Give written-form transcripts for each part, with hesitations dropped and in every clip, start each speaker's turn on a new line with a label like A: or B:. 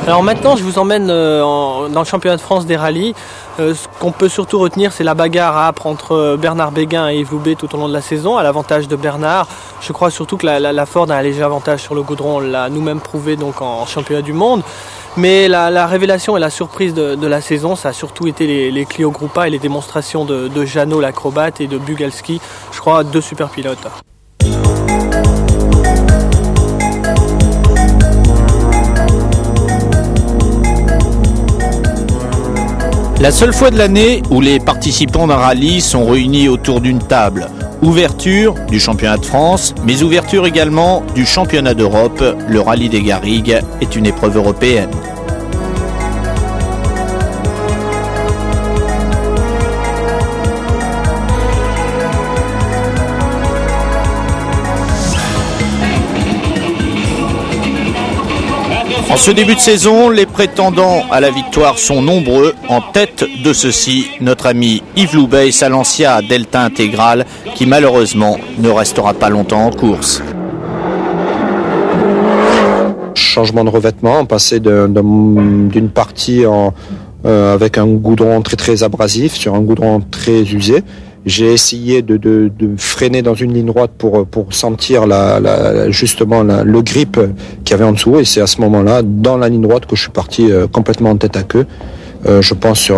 A: Alors maintenant, je vous emmène dans le championnat de France des rallyes. Ce qu'on peut surtout retenir, c'est la bagarre âpre entre Bernard Béguin et Yves Loubet tout au long de la saison, à l'avantage de Bernard. Je crois surtout que la Ford a un léger avantage sur le goudron, on l'a nous-mêmes prouvé donc en championnat du monde. Mais la révélation et la surprise de la saison, ça a surtout été les Clio Gruppa et les démonstrations de Jeannot l'acrobate et de Bugalski. Je crois 2 super pilotes.
B: La seule fois de l'année où les participants d'un rallye sont réunis autour d'une table. Ouverture du championnat de France, mais ouverture également du championnat d'Europe. Le rallye des Garrigues est une épreuve européenne. En ce début de saison, les prétendants à la victoire sont nombreux. En tête de ceux-ci, notre ami Yves Loubet et sa Lancia Delta Intégrale, qui malheureusement ne restera pas longtemps en course.
C: Changement de revêtement, passer d'une partie avec un goudron très abrasif sur un goudron très usé. J'ai essayé de freiner dans une ligne droite pour sentir justement le grip qu'il y avait en dessous, et c'est à ce moment-là, dans la ligne droite, que je suis parti complètement en tête à queue. Je pense sur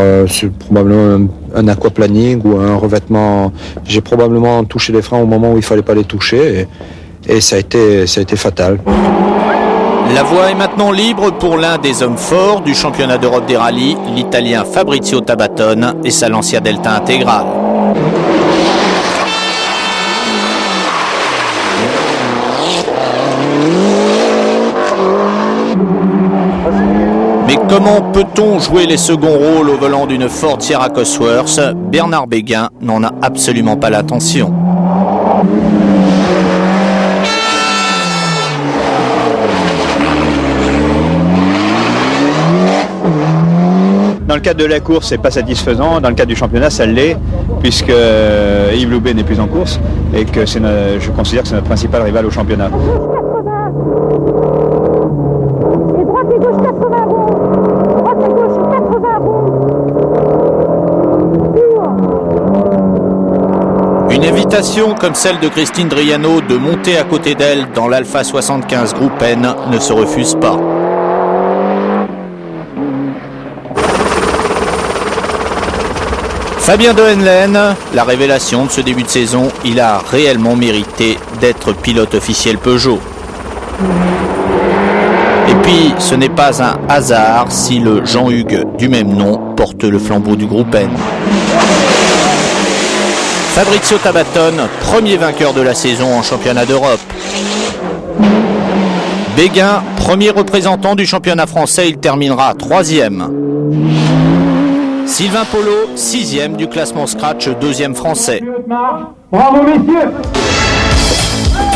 C: probablement un aquaplaning ou un revêtement. J'ai probablement touché les freins au moment où il fallait pas les toucher, et ça a été fatal.
B: La voie est maintenant libre pour l'un des hommes forts du championnat d'Europe des rallyes, l'Italien Fabrizio Tabatone et sa Lancia Delta Intégrale. Mais comment peut-on jouer les seconds rôles au volant d'une Ford Sierra Cosworth? Bernard Béguin n'en a absolument pas l'intention.
D: Dans le cadre de la course, c'est pas satisfaisant. Dans le cadre du championnat, ça l'est, puisque Yves Loubet n'est plus en course et que je considère que c'est notre principal rival au championnat.
E: Et droite et gauche 80 ronds. Droite et gauche 80 ronds.
B: Une invitation comme celle de Christine Driano de monter à côté d'elle dans l'Alpha 75 Groupe N ne se refuse pas. Fabien Dehaenlen, la révélation de ce début de saison, il a réellement mérité d'être pilote officiel Peugeot. Et puis, ce n'est pas un hasard si le Jean-Hugues du même nom porte le flambeau du groupe N. Fabrizio Tabatone, premier vainqueur de la saison en championnat d'Europe. Béguin, premier représentant du championnat français, il terminera 3e. Sylvain Polo, 6e du classement Scratch, 2e français.
F: Bravo messieurs!